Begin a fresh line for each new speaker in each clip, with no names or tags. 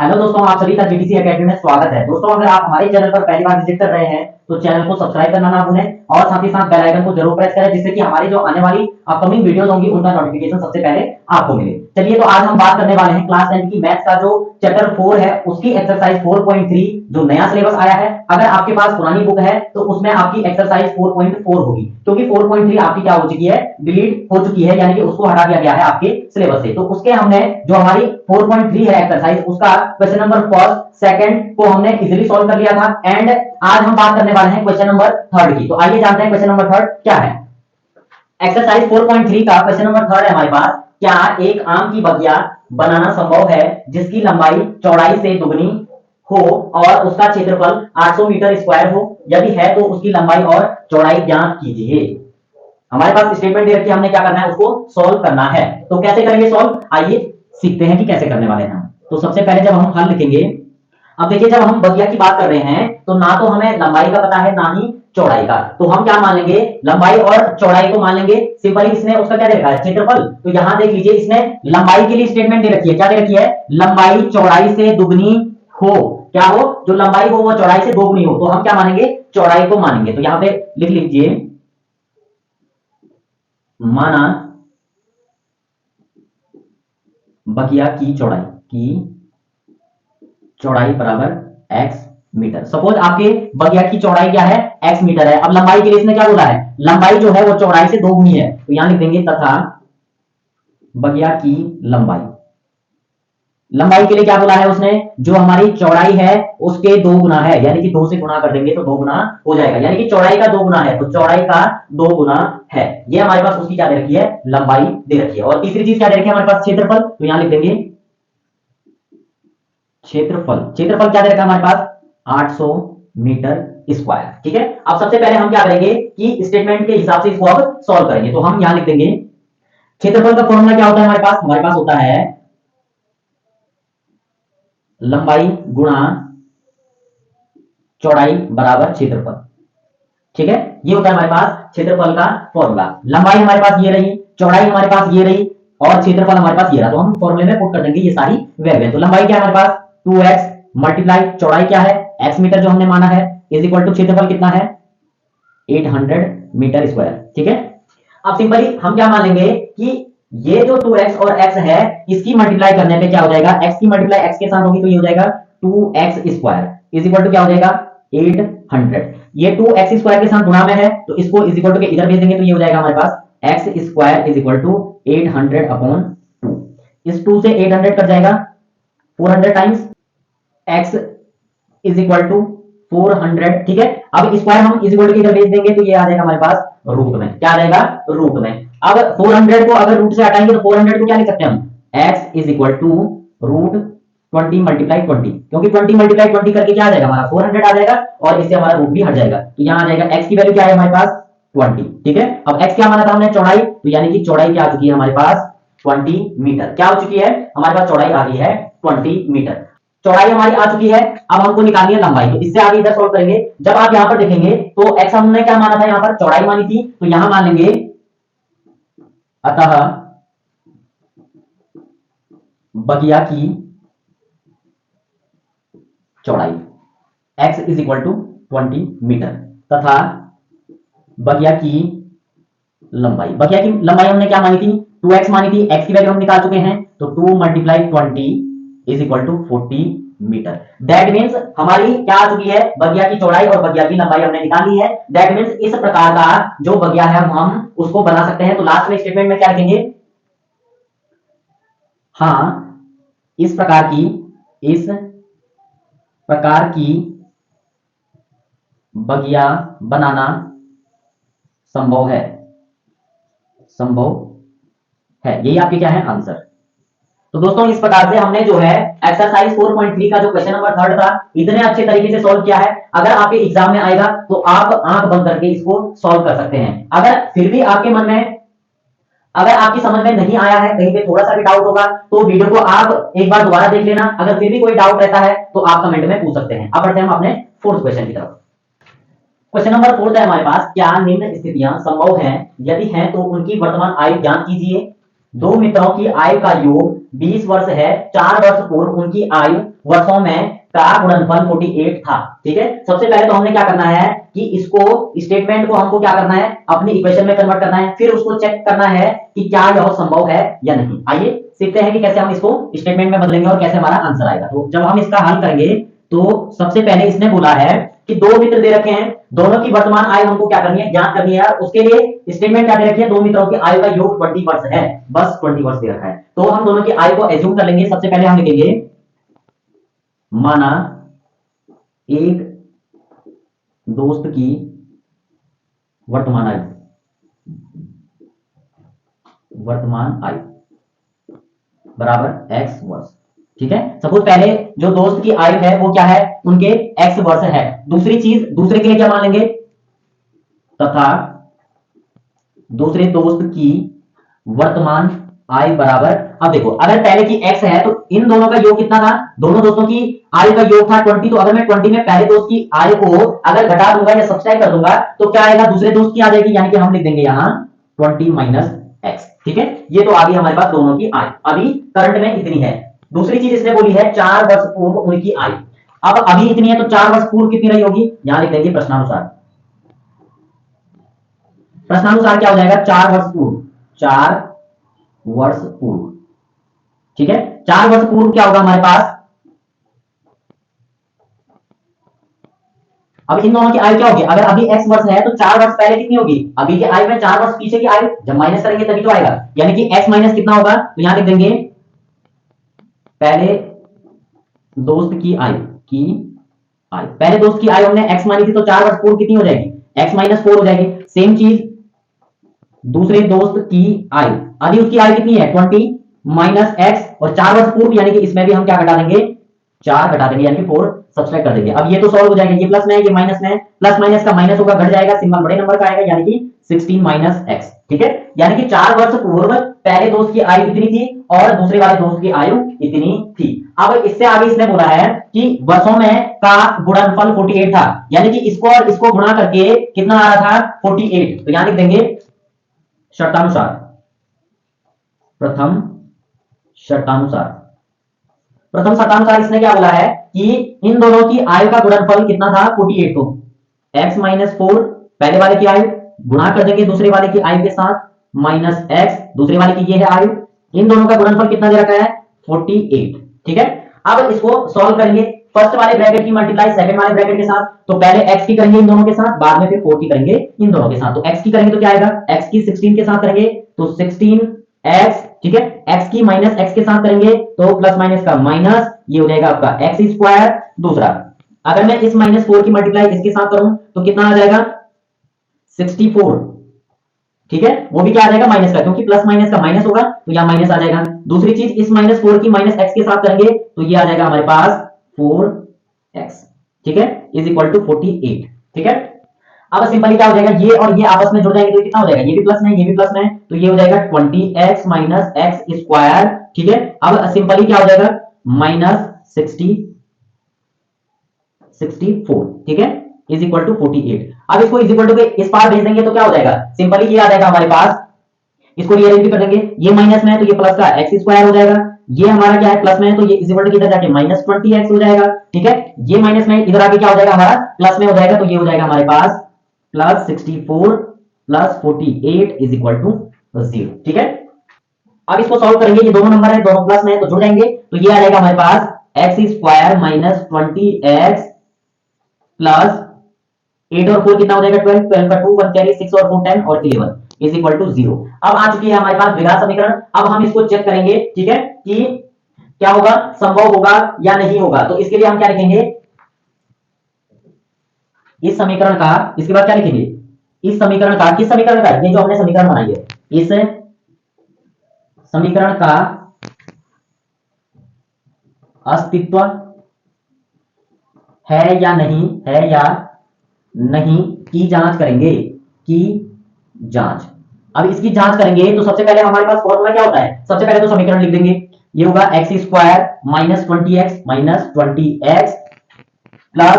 Hello दोस्तों, आप सभी का जीटीसी एकेडमी में स्वागत है। दोस्तों, अगर आप हमारे चैनल पर पहली बार विजिट कर रहे हैं तो चैनल को सब्सक्राइब करना ना भूलें और साथ ही साथ बेल आइकन को जरूर प्रेस करें, जिससे कि हमारी जो आने वाली अपकमिंग वीडियोस होंगी उनका नोटिफिकेशन सबसे पहले आपको मिले। चलिए, तो आज हम बात करने वाले हैं क्लास 10 की मैथ्स का जो चैप्टर 4 है उसकी एक्सरसाइज 4.3 जो नया सिलेबस आया है। अगर आपके पास पुरानी बुक है तो उसमें आपकी एक्सरसाइज 4.4 होगी, क्योंकि 4.3 आपकी क्या हो चुकी है, डिलीट हो चुकी है, यानी कि उसको हटा दिया गया है आपके सिलेबस से। तो उसके हमने जो हमारी 4.3 है एक्सरसाइज, उसका क्वेश्चन नंबर फर्स्ट सेकंड को हमने इजीली सॉल्व कर लिया था। एंड आज हम बात करने वाले हैं क्वेश्चन नंबर थर्ड की। तो आइए जानते हैं क्वेश्चन नंबर थर्ड क्या है। एक्सरसाइज 4.3 का क्वेश्चन नंबर थर्ड है हमारे पास। क्या एक आम की बगिया बनाना संभव है जिसकी लंबाई चौड़ाई से दुगनी हो और उसका क्षेत्रफल 800 मीटर स्क्वायर हो? यदि है तो उसकी लंबाई और चौड़ाई ज्ञात कीजिए। हमारे पास स्टेटमेंट दे रखी है, हमने क्या करना है, उसको सॉल्व करना है। तो कैसे करेंगे सॉल्व, आइए सीखते हैं कि कैसे करने वाले हैं हम। तो सबसे पहले जब हम हल लिखेंगे, अब देखिए जब हम बगिया की बात कर रहे हैं तो ना तो हमें लंबाई का पता है ना ही चौड़ाई का, तो हम क्या मान लेंगे, लंबाई और चौड़ाई को मान लेंगे। सिंपली इसने उसका क्या दे रखा है, क्षेत्रफल। तो यहां देख लीजिए, इसने लंबाई के लिए स्टेटमेंट दे रखी है, क्या दे रखी है, लंबाई चौड़ाई से दुगनी हो। क्या हो, जो लंबाई हो वो चौड़ाई से दोगुनी हो, तो हम क्या मानेंगे, चौड़ाई को मानेंगे। तो यहां पे लिख लीजिए, माना बगिया की चौड़ाई बराबर x मीटर। सपोज आपके बगिया की चौड़ाई क्या है, x मीटर है। अब लंबाई के लिए इसने क्या बोला है, लंबाई जो है वो चौड़ाई से दोगुनी है, तो यहां लिख देंगे तथा बगिया की लंबाई के लिए क्या बोला है उसने, जो हमारी चौड़ाई है उसके दो गुना है, यानी कि दो से गुना कर देंगे तो दो गुना हो जाएगा, यानी कि चौड़ाई का दो गुना है, तो चौड़ाई का दो गुना है। ये हमारे पास उसकी क्या दे रखी है, लंबाई दे रखी है। और तीसरी चीज क्या दे रखी है हमारे पास, क्षेत्रफल। तो यहां लिख देंगे क्षेत्रफल क्या दे रखा है हमारे पास, 800 मीटर स्क्वायर। ठीक है, अब सबसे पहले हम क्या करेंगे कि स्टेटमेंट के हिसाब से इसको अब सॉल्व करेंगे। तो हम यहां लिख देंगे, क्षेत्रफल का फॉर्मूला क्या होता है हमारे पास होता है लंबाई गुणा चौड़ाई बराबर क्षेत्रफल। ठीक है, ये होता है हमारे पास क्षेत्रफल का फॉर्मूला। लंबाई हमारे पास ये रही, चौड़ाई हमारे पास ये रही और क्षेत्रफल हमारे पास ये रहा। तो हम फॉर्मूले में पुट कर देंगे ये सारी वैल्यू। तो लंबाई क्या है हमारे पास, 2x मल्टीप्लाई चौड़ाई क्या है, x मीटर जो हमने माना है, इज इक्वल टू क्षेत्रफल कितना है, 800 मीटर स्क्वायर। ठीक है, अब सिंपली हम क्या मान लेंगे कि ये जो 2x और x है इसकी मल्टीप्लाई करने पे क्या हो जाएगा, x की मल्टीप्लाई x के साथ होगी तो ये हो जाएगा 2x square is equal to क्या हो जाएगा 800। ये 2x स्क्वायर के साथ गुणा में है तो इसको इज इक्वल टू के इधर भेज देंगे तो ये हो जाएगा हमारे पास x square is equal to 800 upon 2। इस 2 से 800 कट जाएगा, 400 times x is equal to 400। ठीक है, अब स्क्वायर हम इज इक्वल टू इधर भेज देंगे तो ये आ जाएगा हमारे पास रूट में, क्या आ जाएगा, रूट में। अब 400 को अगर रूट से हटाएंगे तो 400 को क्या लिख सकते हैं हम, x is equal to root 20 multiply 20, क्योंकि 20 मल्टीप्लाई 20 करके क्या आ जाएगा हमारा 400 आ जाएगा और इससे हमारा रूट भी हट जाएगा। तो यहां आ जाएगा x की वैल्यू क्या है हमारे पास 20। ठीक है, अब x क्या माना था हमने, चौड़ाई। तो यानी कि चौड़ाई क्या आ चुकी है हमारे पास 20 मीटर। क्या हो चुकी है हमारे पास, चौड़ाई आ गई है 20 मीटर। चौड़ाई हमारी आ चुकी है, अब हमको निकालनी है लंबाई। तो इससे आगे इधर सॉल्व करेंगे। जब आप यहां पर देखेंगे तो x हमने क्या माना था, यहां पर चौड़ाई मानी थी, तो यहां मान लेंगे अतः बगिया की चौड़ाई x is equal to 20 metre तथा बगिया की लंबाई हमने क्या मानी थी, 2x मानी थी, x की वैल्यू हम निकाल चुके हैं, तो 2 multiply 20 is equal to 40 metre. That means हमारी क्या आ चुकी है, बगिया की चौड़ाई और बगिया की लंबाई हमने निकाली है। दैट मीन्स इस प्रकार का जो बगिया है हम उसको बना सकते हैं। तो लास्ट में स्टेटमेंट में क्या लिखेंगे, हाँ इस प्रकार की बगिया बनाना संभव है। यही आपके क्या है आंसर। तो दोस्तों इस प्रकार से हमने जो है एक्सरसाइज 4.3 का जो क्वेश्चन नंबर थर्ड था इतने अच्छे तरीके से सॉल्व किया है। अगर आपके एग्जाम में आएगा तो आप आंख बंद करके इसको सॉल्व कर सकते हैं। अगर फिर भी आपके मन में, अगर आपकी समझ में नहीं आया है, कहीं पे थोड़ा सा भी डाउट होगा तो वीडियो को आप एक बार दोबारा देख लेना। अगर फिर भी कोई डाउट रहता है तो आप कमेंट में पूछ सकते हैं। अब बढ़ते हैं हम अपने फोर्थ क्वेश्चन की तरफ। क्वेश्चन नंबर 4 है हमारे पास, क्या निम्न स्थितियां संभव हैं, यदि हैं तो उनकी वर्तमान आयु ज्ञात कीजिए। दो मित्रों की आयु का योग 20 वर्ष है। 4 वर्ष पूर्व उनकी आयु वर्षों में का गुणनफल 48 था। ठीक है, सबसे पहले तो हमने क्या करना है कि इसको स्टेटमेंट को हमको क्या करना है, अपनी इक्वेशन में कन्वर्ट करना है, फिर उसको चेक करना है कि क्या यह संभव है या नहीं। आइए सीखते हैं कि कैसे हम इसको स्टेटमेंट में बदलेंगे और कैसे हमारा आंसर आएगा। तो जब हम इसका हल करेंगे तो सबसे पहले इसने बोला है कि दो मित्र दे रखे हैं, दोनों की वर्तमान आयु हमको क्या करनी है, ज्ञात करनी है यार। उसके लिए स्टेटमेंट क्या दे रखी है, दो मित्रों की आयु का योग 20 वर्ष है, बस 20 वर्ष दे रखा है। तो हम दोनों की आयु को एज्यूम कर लेंगे। सबसे पहले हम लिखेंगे माना एक दोस्त की वर्तमान आयु बराबर x वर्ष। ठीक है, सपोज पहले जो दोस्त की आयु है वो क्या है, उनके x वर्ष है। दूसरी चीज, दूसरे के लिए क्या मान लेंगे, तथा दूसरे दोस्त की वर्तमान आयु बराबर, अब देखो अगर पहले की x है तो इन दोनों का योग कितना था, दोनों दोस्तों की आयु का योग था 20। तो अगर मैं 20 में पहले दोस्त की आयु को अगर घटा दूंगा या सब्सट्रैक्ट कर दूंगा तो क्या आएगा, दूसरे दोस्त की आ जाएगी, यानी कि हम लिख देंगे यहां 20 माइनस x। ठीक है, ये तो आ गई हमारे पास दोनों की आयु। अभी करंट में इतनी है। दूसरी चीज इसने बोली है 4 वर्ष पूर्व उनकी आयु। अब अभी इतनी है तो 4 वर्ष पूर्व कितनी रही होगी, यहां लिख देंगे प्रश्नानुसार। प्रश्नानुसार क्या हो जाएगा, 4 वर्ष पूर्व, 4 वर्ष पूर्व। ठीक है, 4 वर्ष पूर्व क्या होगा हमारे पास, अब इन दोनों की आयु क्या होगी, अगर अभी x वर्ष है तो 4 वर्ष पहले कितनी होगी, अभी की आयु में 4 वर्ष पीछे की आयु, जब माइनस करेंगे तभी तो आएगा, यानी कि x माइनस कितना होगा, तो यहां लिख देंगे पहले दोस्त की आयु पहले दोस्त की आयु हमने x मानी थी तो 4 वर्ष पूर्व कितनी हो जाएगी, x माइनस 4 हो जाएगी। सेम चीज दूसरे दोस्त की आयु, अभी उसकी आयु कितनी है 20 माइनस x, और 4 वर्ष पूर्व, यानी कि इसमें भी हम क्या घटा देंगे, 4 घटा देंगे, यानी कि 4 सब्सट्रैक्ट कर देंगे। अब ये तो सॉल्व हो जाएगा, ये प्लस में है, ये माइनस में है, प्लस माइनस का माइनस होगा, घट जाएगा, सिंबल बड़े नंबर का आएगा, यानी कि 16 माइनस x। ठीक है, यानी कि 4 वर्ष पूर्व पहले दोस्त की आयु इतनी थी और दूसरे वाले दोस्त की आयु इतनी थी। अब इससे आगे इसने बोला है कि वर्षों में का गुणनफल 48 था, यानी कि इसको और इसको गुणा करके कितना आ रहा था 48। तो यहां लिख देंगे शर्तानुसार, प्रथम शर्तानुसार इसने क्या बोला है कि इन दोनों की आयु का गुणनफल कितना था 48। तो x माइनस 4 पहले वाले की आयु गुणा कर देंगे दूसरे वाले की आयु के साथ, माइनस x दूसरे वाले की ये है आयु, इन दोनों का गुणनफल कितना दे रखा है 48। ठीक है, अब इसको सॉल्व करेंगे, फर्स्ट वाले ब्रैकेट की मल्टीप्लाई सेकंड वाले ब्रैकेट के साथ। तो पहले x की करेंगे इन दोनों के साथ, बाद में फिर 4 की करेंगे इन दोनों के साथ। तो x की करेंगे तो क्या आएगा, x की 16 के साथ करेंगे तो 16x। ठीक है, x की माइनस x के साथ करेंगे तो प्लस माइनस का माइनस, ये हो जाएगा आपका x स्क्वायर। दूसरा अगर मैं इस माइनस 4 की मल्टीप्लाई इसके साथ करूं तो कितना आ जाएगा 64। ठीक है, वो भी क्या आ जाएगा माइनस का, क्योंकि प्लस माइनस का माइनस होगा तो यहां माइनस आ जाएगा। दूसरी चीज इस माइनस 4 की माइनस x के साथ करेंगे तो ये आ जाएगा हमारे पास 4x। ठीक है, इज इक्वल टू 48। ठीक है, अब सिंपली क्या हो जाएगा, ये और ये आपस में जुड़ जाएंगे तो कितना हो जाएगा, ये भी प्लस में ये भी प्लस में, तो ये हो जाएगा 20x माइनस x स्क्वायर। ठीक है, अब सिंपली क्या हो जाएगा माइनस 64। ठीक है, इज इक्वल टू 48। अब इसको इज इक्वल टू के इस पार भेज देंगे तो क्या हो जाएगा, सिंपली ये आ जाएगा हमारे पास, इसको रीअरेंज भी कर देंगे, ये माइनस में है तो ये प्लस का x स्क्वायर हो जाएगा, ये हमारा क्या है प्लस में है तो ये इज इक्वल टू इधर जाके माइनस 20x हो जाएगा। ठीक है, ये माइनस में इधर आके क्या हो जाएगा हमारा प्लस में हो जाएगा, तो ये हो जाएगा हमारे पास plus 64 plus 48 is equal to 0। ठीक है, अब इसको सॉल्व करेंगे, ये दोनों नंबर है, दोनों प्लस में है तो जुड़ जाएंगे, तो ये आ जाएगा हमारे पास x square minus 20x plus 8 और 4 कितना हो जाएगा 12, 12 का 2 1 कैरी 6 और 4 10 और 11 इज इक्वल टू 0। अब आ चुकी है हमारे पास द्विघात समीकरण। अब हम इसको चेक करेंगे, ठीक है, कि क्या होगा, संभव होगा या नहीं होगा। तो इसके लिए हम क्या लिखेंगे, इस समीकरण का, इसके बाद क्या लिखेंगे, इस समीकरण का, किस समीकरण का, ये जो हमने समीकरण बनाई है, इस समीकरण का अस्तित्व है या नहीं की जांच करेंगे, की जांच। अब इसकी जांच करेंगे तो सबसे पहले हमारे पास फॉर्मूला क्या होता है, सबसे पहले तो समीकरण लिख देंगे, ये होगा x square minus 20x plus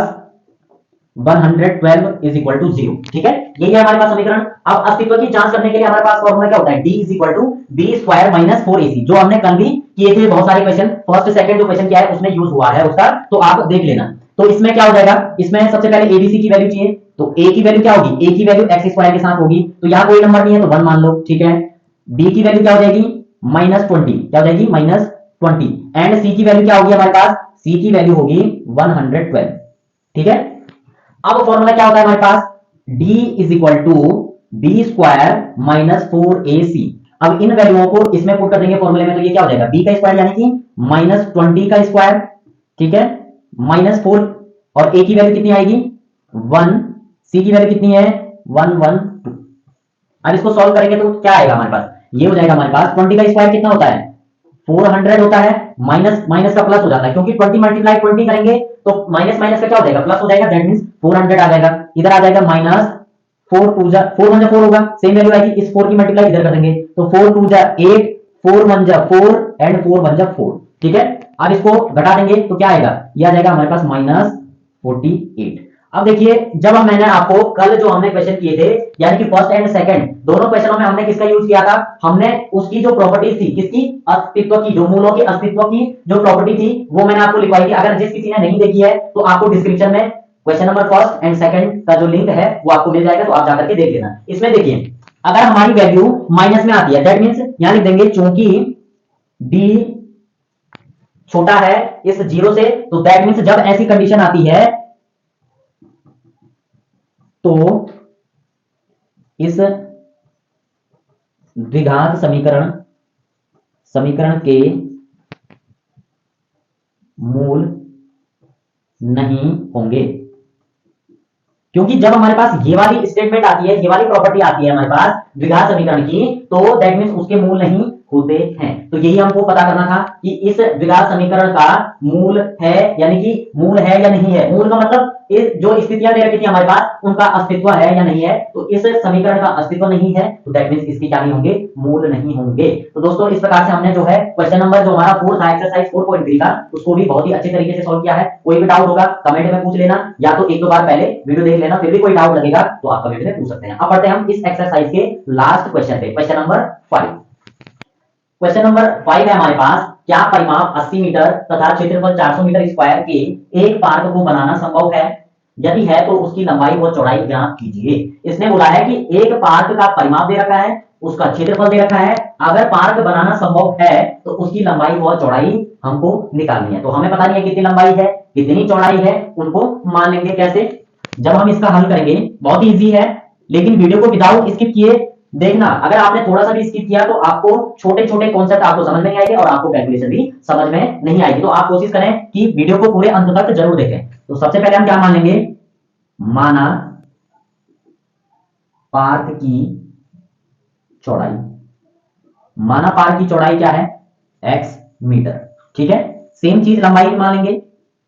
112 is equal to 0। ठीक है, यही है हमारे पास समीकरण। अब अस्तित्व की जांच करने के लिए हमारे पास फॉर्मूला क्या होता है, d is equal to b square minus 4ac, जो हमने कल भी किए थे बहुत सारे क्वेश्चन। फर्स्ट सेकंड जो क्वेश्चन क्या है उसमें यूज हुआ है उसका, तो आप देख लेना। तो इसमें क्या हो जाएगा, इसमें सबसे पहले एबीसी की वैल्यू चाहिए, तो ए की वैल्यू क्या होगी, ए की वैल्यू एक्स स्क्वायर के साथ होगी, तो यहां कोई नंबर नहीं है तो 1 मान लो। ठीक है, बी की वैल्यू क्या हो जाएगी, -20, क्या हो जाएगी, -20, एंड सी की वैल्यू क्या होगी हमारे पास, सी की वैल्यू होगी 112। ठीक है, अब फॉर्मूला क्या होता है हमारे पास, d is equal to b square minus 4ac। अब इन वैल्यूओं को इसमें पुट कर देंगे फॉर्मूले में, तो ये क्या हो जाएगा, b का स्क्वायर यानी कि -20 का स्क्वायर, ठीक है, -4, और a की वैल्यू कितनी आएगी 1, c की वैल्यू कितनी है 112। अब इसको सॉल्व करेंगे तो क्या आएगा हमारे पास, ये हो जाएगा हमारे पास 20 का स्क्वायर कितना होता है 400 होता है, माइनस माइनस का प्लस हो जाता है, क्योंकि 20 मल्टीप्लाई 20 करेंगे तो माइनस माइनस का क्या हो जाएगा, प्लस हो जाएगा, दैट मींस 400 आ जाएगा। इधर आ जाएगा माइनस 4 टू जा 4 1 जा 4 होगा, सेम वैल्यू आएगी, इस 4 की मल्टीप्लाई इधर कर देंगे, तो 4 टू जा 8, 4 1 जा 4 एंड 4 1 जा 4। ठीक है, अब इसको घटा देंगे तो क्या आएगा, ये आ जाएगा हमारे पास -48। अब देखिए, जब मैंने आपको कल जो हमने क्वेश्चन किए थे, यानी कि फर्स्ट एंड सेकंड दोनों क्वेश्चनों में हमने किसका यूज किया था, हमने उसकी जो प्रॉपर्टीज थी, किसकी, अस्तित्व की, जो मूलों के अस्तित्व की जो प्रॉपर्टी थी वो मैंने आपको लिखवाई थी। अगर जिस किसी ने नहीं देखी है तो आपको डिस्क्रिप्शन में question number first and second का जो लिंक है वो आपको मिल जाएगा, तो आप जाकर के देख लेना। इसमें देखिए, अगर हमारी वैल्यू माइनस में आती है, दैट मींस यहां लिख देंगे चूंकि डी छोटा है इस 0 से, तो दैट मींस जब ऐसी कंडीशन आती है तो इस द्विघात समीकरण के मूल नहीं होंगे। क्योंकि जब हमारे पास ये वाली स्टेटमेंट आती है, ये वाली प्रॉपर्टी आती है हमारे पास द्विघात समीकरण की, तो दैट मींस उसके मूल नहीं होते हैं। तो यही हमको पता करना था कि इस द्विघात समीकरण का मूल है, यानी कि मूल है या नहीं है। मूल का मतलब जो स्थितियां दे रखी थी हमारे पास उनका अस्तित्व है या नहीं है, तो इस समीकरण का अस्तित्व नहीं है, तो दैट मींस इसके क्या नहीं होंगे, मूल नहीं होंगे। तो दोस्तों इस प्रकार से हमने जो है क्वेश्चन नंबर जो हमारा 4 था, एक्सरसाइज 4.3 का, उसको भी बहुत ही अच्छे तरीके से सॉल्व किया है। कोई भी डाउट होगा कमेंट में पूछ लेना, या तो एक दो बार पहले वीडियो देख लेना, फिर भी कोई डाउट लगेगा तो आप कमेंट में पूछ सकते हैं। अब बढ़ते हैं हम इस एक्सरसाइज के लास्ट क्वेश्चन पे, क्वेश्चन नंबर 5। क्वेश्चन नंबर 5 है हमारे पास, क्या परिमाप 80 मीटर तथा क्षेत्रफल 400 मीटर स्क्वायर के एक पार्क को बनाना संभव है, यदि है तो उसकी लंबाई व चौड़ाई ज्ञात कीजिए। इसने बोला है कि एक पार्क का परिमाप दे रखा है, उसका क्षेत्रफल दे रखा है, अगर पार्क बनाना संभव है तो उसकी लंबाई व चौड़ाई हमको निकालनी है। तो हमें पता नहीं है कितनी लंबाई है कितनी चौड़ाई है, उनको मान लेंगे कैसे, जब हम इसका हल करेंगे। बहुत इजी है, लेकिन वीडियो को विदाउट स्किप किए देखना। अगर आपने थोड़ा सा भी स्किप किया तो आपको छोटे छोटे कॉन्सेप्ट आपको समझ में नहीं आएंगे और आपको कैलकुलेशन भी समझ में नहीं आएगी। तो आप कोशिश करें कि वीडियो को पूरे अंत तक जरूर देखें। तो सबसे पहले हम क्या मान लेंगे, माना पार्क की चौड़ाई, माना पार्क की चौड़ाई क्या है x मीटर। ठीक है, सेम चीज लंबाई मान लेंगे,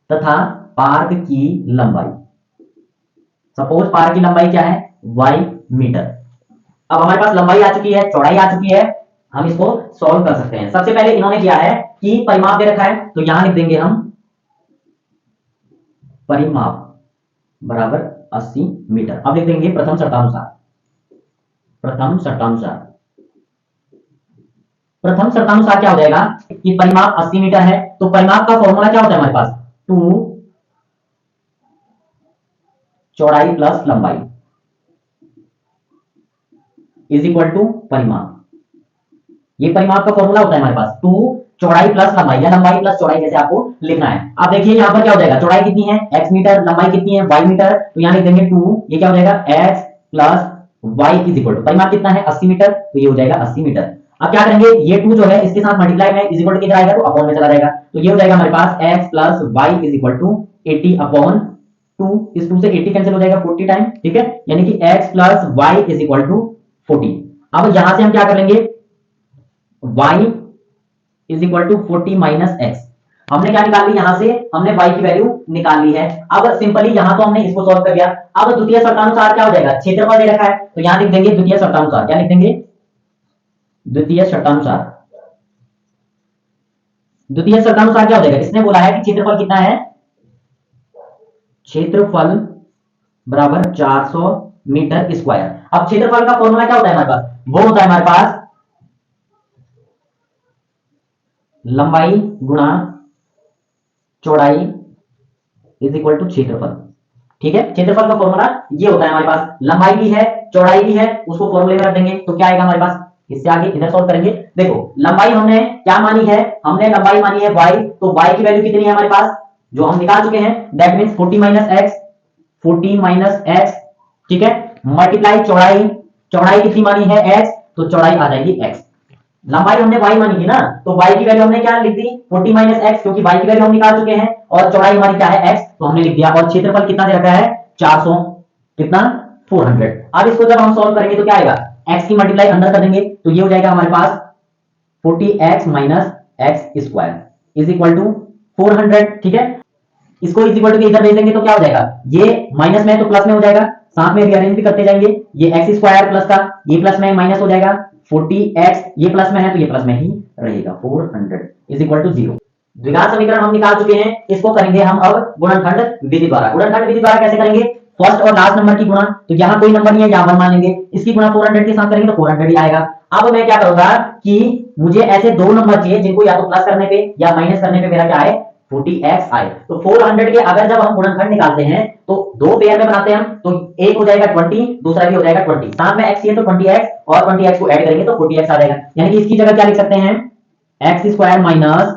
तथा पार्क की लंबाई, सपोज पार्क की लंबाई क्या है y मीटर। अब हमारे पास लंबाई आ चुकी है, चौड़ाई आ चुकी है, हम इसको सॉल्व कर सकते हैं। सबसे पहले इन्होंने किया है कि परिमाप दे रखा है, तो यहां लिख देंगे हम परिमाप बराबर 80 मीटर। अब लिख देंगे प्रथम शर्तानुसार, प्रथम शर्तानुसार क्या हो जाएगा कि परिमाप 80 मीटर है, तो परिमाप का फॉर्मूला क्या होता है हमारे पास, 2 चौड़ाई प्लस लंबाई इज इक्वल टू परिमाप। ये परिमाप का फॉर्मूला होता है हमारे पास 2 चौड़ाई प्लस लंबाई, या लंबाई प्लस चौड़ाई जैसे आपको लिखना है। आप देखिए यहां पर क्या हो जाएगा, चौड़ाई कितनी है x मीटर, लंबाई कितनी है y मीटर, तो यहां लिख देंगे 2, ये क्या हो जाएगा x प्लस y इज इक्वल टू परिमाप कितना है 80 मीटर, तो ये हो जाएगा 80 मीटर। अब क्या करेंगे, ये 2 जो है इसके साथ मल्टीप्लाई में इज इक्वल टू किधर आएगा, तो अपॉन में चला जाएगा, तो ये हो जाएगा हमारे पास x प्लस y is equal to 80 upon 2, इस 2 से 80 कैंसिल हो जाएगा 40 टाइम। ठीक है, यानी कि x प्लस y इज इक्वल टू 40। अब यहां से हम क्या कर लेंगे, y is equal to 40 minus x, हमने क्या निकाल ली, यहां से हमने y की वैल्यू निकाल ली है। अब सिंपली यहां तो हमने इसको सॉल्व कर दिया। अब द्वितीय शर्तानुसार क्या हो जाएगा, क्षेत्रफल दे रखा है, तो यहां लिख देंगे द्वितीय शर्तानुसार, क्या लिख देंगे, द्वितीय शर्तानुसार। द्वितीय शर्तानुसार क्या हो जाएगा, इसने बोला है कि क्षेत्रफल कितना है, क्षेत्रफल बराबर 400 मीटर स्क्वायर। अब क्षेत्रफल का फॉर्मूला क्या होता है हमारे पास? वो होता है हमारे पास लंबाई गुणा चौड़ाई इज इक्वल टू क्षेत्रफल। ठीक है, क्षेत्रफल का फॉर्मूला ये होता है हमारे पास, लंबाई भी है चौड़ाई भी है, उसको फॉर्मूले में रख देंगे तो क्या आएगा हमारे पास? इससे आगे इधर सॉल्व करेंगे। देखो लंबाई हमने क्या मानी है? हमने लंबाई मानी है y, तो y की वैल्यू कितनी है हमारे पास जो हम निकाल चुके हैं, that means 40 minus x, 40 minus x। ठीक है, मल्टीप्लाई चौड़ाई, चौड़ाई कितनी मानी है x, तो चौड़ाई आ जाएगी x। लंबाई हमने y मानी थी ना, तो y की वैल्यू हमने क्या लिख दी? 40 माइनस x, क्योंकि y की वैल्यू हम निकाल चुके हैं और चौड़ाई हमारी क्या है? x, तो हमने लिख दिया। और क्षेत्रफल कितना दे रखा है? 400, कितना? 400। अब इसको जब हम सॉल्व करेंगे तो क्या आएगा? x की मल्टीप्लाई अंदर कर देंगे तो ये हो जाएगा हमारे पास 40x minus x square is equal to 400। ठीक है, इसको इज इक्वल टू इधर भेज देंगे तो क्या हो जाएगा? ये माइनस में है तो प्लस में हो जाएगा, साथ में रीअरेंज भी करते जाएंगे। ये एक्स स्क्वायर प्लस का ये प्लस में माइनस हो जाएगा, 40x ये प्लस में है तो ये प्लस में ही रहेगा, 400 इज इक्वल टू 0। द्विघात समीकरण हम निकाल चुके हैं, इसको करेंगे हम अब गुणनखंड विधि द्वारा। गुणनखंड विधि द्वारा कैसे करेंगे? फर्स्ट और लास्ट नंबर की गुणा, तो यहाँ कोई नंबर नहीं है, यहाँ 1 मान लेंगे, इसकी गुणा 400 के साथ करेंगे तो 400 ही आएगा। अब मैं क्या करूंगा कि मुझे ऐसे दो नंबर चाहिए जिनको या तो प्लस करने पे या माइनस करने पे मेरा क्या आए? 40x आए। तो 400 के अगर जब हम गुणनखंड निकालते हैं तो दो पेयर में बनाते हैं हम, तो एक हो जाएगा 20, दूसरा भी हो जाएगा 20, साथ में x है तो 20x और 20x को ऐड करेंगे तो 40x आ जाएगा। यानी कि इसकी जगह क्या लिख सकते हैं? X square minus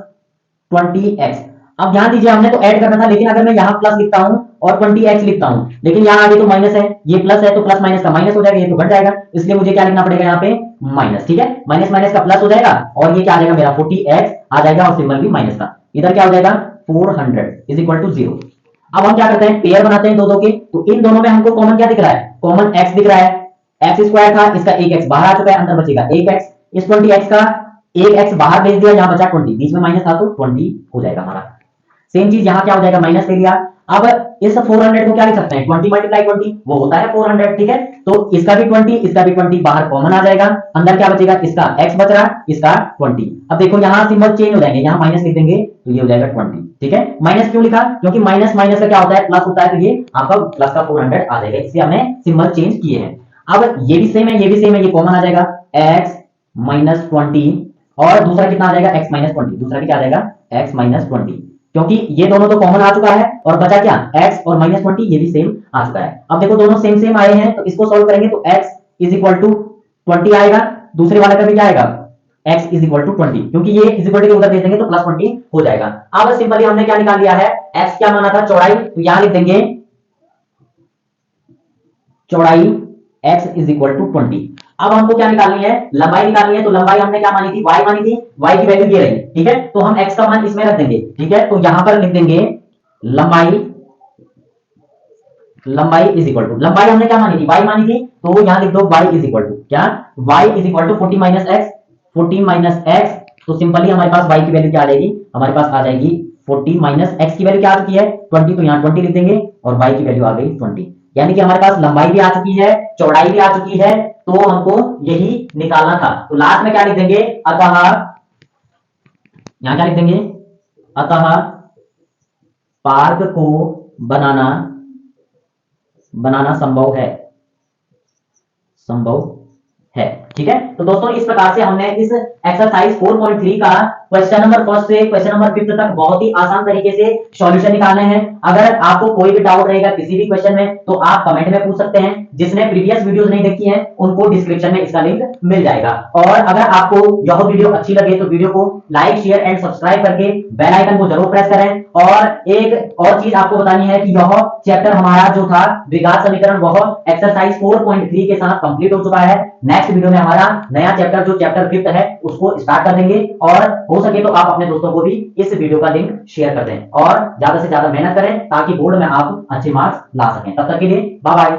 20x। अब ध्यान दीजिए हमने तो ऐड करना था, लेकिन अगर मैं यहाँ प्लस लिखता हूं और 20x लिखता हूं, लेकिन यहाँ आगे तो माइनस है, ये प्लस है तो प्लस माइनस का माइनस हो जाएगा, ये तो घट जाएगा, इसलिए मुझे क्या लिखना पड़ेगा यहाँ पे? माइनस। ठीक है, माइनस माइनस का प्लस हो जाएगा और ये क्या आ जाएगा? मेरा 40x आ जाएगा और सिंबल भी माइनस का। इधर क्या हो जाएगा? 400 इज इक्वल टू 0। अब हम क्या करते हैं? पेयर बनाते हैं दो दो के, तो इन दोनों में हमको कॉमन क्या दिख रहा है? कॉमन x दिख रहा है। एक्स स्क्वायर था, इसका एक x बाहर आ चुका है, अंदर बचेगा एक x। इस 20x का एक x बाहर भेज दिया, यहाँ बचा 20, बीच में माइनस था तो 20 हो जाएगा हमारा। सेम चीज यहाँ क्या हो जाएगा? माइनस ले लिया। अब इस 400 को क्या लिख सकते हैं? 20 मल्टीप्लाई 20 वो होता है 400। ठीक है, तो इसका भी 20 इसका भी 20 बाहर कॉमन आ जाएगा, अंदर क्या बचेगा? इसका x बच रहा, इसका 20। अब देखो यहाँ सिंबल चेंज हो जाएंगे, यहाँ माइनस लिख देंगे तो ये हो जाएगा 20। ठीक है, माइनस क्यों लिखा? क्योंकि माइनस माइनस का क्या होता है? प्लस होता है, तो ये आपका प्लस का 400 आ जाएगा, इसलिए हमने सिंबल चेंज किए हैं। अब ये भी सेम है, ये भी सेम है, ये कॉमन आ जाएगा x माइनस 20 और दूसरा कितना आ जाएगा? x माइनस 20, दूसरा भी क्या आ जाएगा? x माइनस 20, क्योंकि ये दोनों तो कॉमन आ चुका है और बचा क्या? x और माइनस 20, ये भी सेम आ चुका है। अब देखो दोनों सेम सेम आए हैं तो इसको सॉल्व करेंगे तो x इज इक्वल टू 20 आएगा, दूसरे वाले का भी क्या आएगा? x इज इक्वल टू 20, क्योंकि ये इज इक्वल टू उधर भेज देंगे तो प्लस 20 हो जाएगा। अब सिंपली हमने क्या निकाल लिया है? x क्या माना था? चौड़ाई, तो यहां लिख देंगे चौड़ाई x इज इक्वल टू 20। अब हमको क्या निकालनी है? लंबाई निकालनी है, तो लंबाई हमने क्या मानी थी? y मानी थी, y की वैल्यू ये रही। ठीक है, तो हम x का मान इसमें रख देंगे। ठीक है, तो यहां पर लिख देंगे लंबाई, लंबाई इज इक्वल टू, लंबाई हमने क्या मानी थी? y मानी थी, तो यहां लिख दो y इज इक्वल टू क्या? y is equal to 40 minus x, 40 minus x. तो सिंपली हमारे पास y की वैल्यू क्या आ जाएगी? हमारे पास आ जाएगी 40 माइनस x की वैल्यू क्या आ चुकी है? 20, तो यहाँ 20 लिख देंगे और y की वैल्यू आ गई 20। यानी कि हमारे पास लंबाई भी आ चुकी है, चौड़ाई भी आ चुकी है, तो हमको यही निकालना था। तो लास्ट में क्या लिख देंगे? अतः, यहां क्या लिख देंगे? अतः पार्क को बनाना संभव है, संभव है। ठीक है, तो दोस्तों इस प्रकार से हमने इस एक्सरसाइज 4.3 का क्वेश्चन नंबर फर्स्ट से क्वेश्चन नंबर 5 तक बहुत ही आसान तरीके से सॉल्यूशन निकालने हैं। अगर आपको कोई भी डाउट रहेगा किसी भी क्वेश्चन में तो आप कमेंट में पूछ सकते हैं। जिसने प्रीवियस वीडियोस नहीं देखी हैं उनको डिस्क्रिप्शन में इसका लिंक मिल जाएगा। और अगर आपको यह वीडियो अच्छी लगे तो वीडियो को लाइक शेयर एंड सब्सक्राइब करके बेल आइकन को जरूर प्रेस करें। और एक और चीज आपको बतानी है कि यह चैप्टर हमारा जो था द्विघात समीकरण वह एक्सरसाइज 4.3 के साथ कंप्लीट हो चुका है। नेक्स्ट वीडियो में हमारा नया चैप्टर जो चैप्टर 5 है उसको स्टार्ट कर देंगे। और हो सके तो आप अपने दोस्तों को भी इस वीडियो का लिंक शेयर कर दें और ज्यादा से ज्यादा मेहनत करें ताकि बोर्ड में आप अच्छे मार्क्स ला सकें। तब तक के लिए बाय बाय।